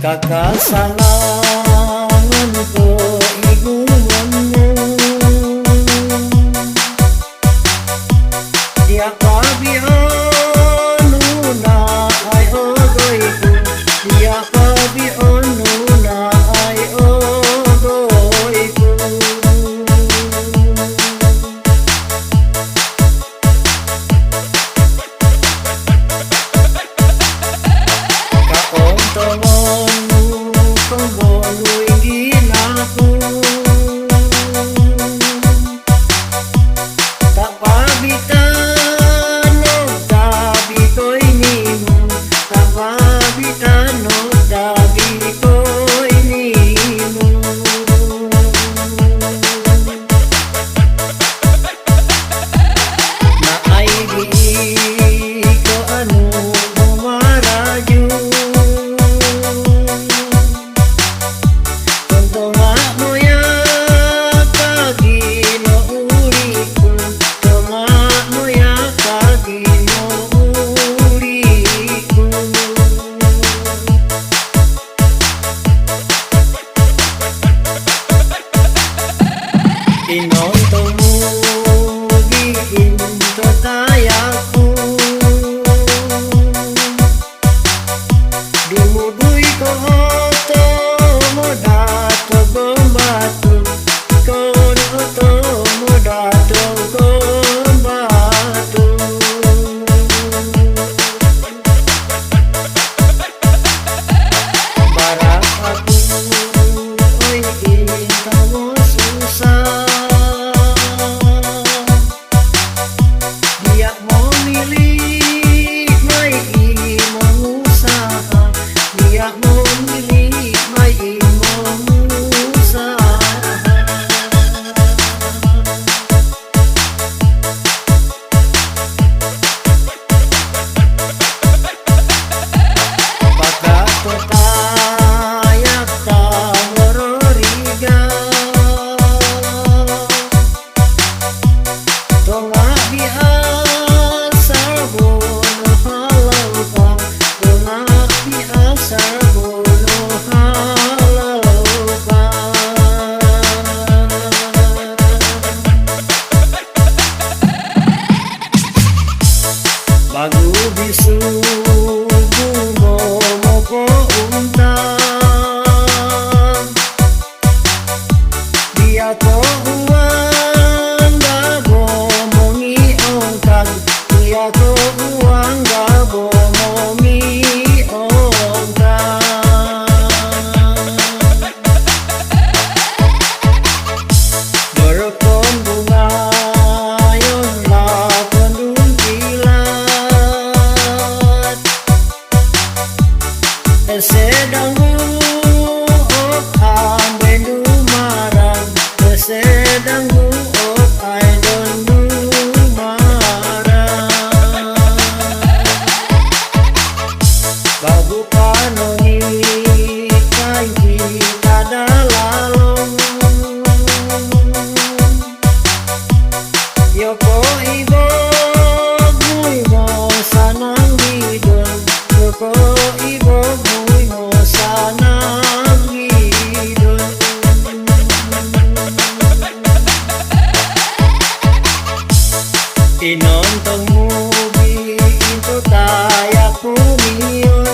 Kakasalangan ko igumanmu, dia kabianu na ay ogoyku, dia kabianu na ay ogoyku. Inontomu giinto tayaku, dumudui ko oto modato gombatu, kon oto modato gombatu. Barak aku oi intamu susah, bagu bisu bungo moko untang, dia ko uang gabo mongi ongkang, dia ko uang gabo mongi ongkang. Berkon bunga yon lakon sedang buok ambendu marang, sedang buok aidondu marang. Babu kanoni kaji kada lalong, yoko ibo bui mo sanang bidon, yoko ibo sanang hidon. Inontong movie into tayaku miyon,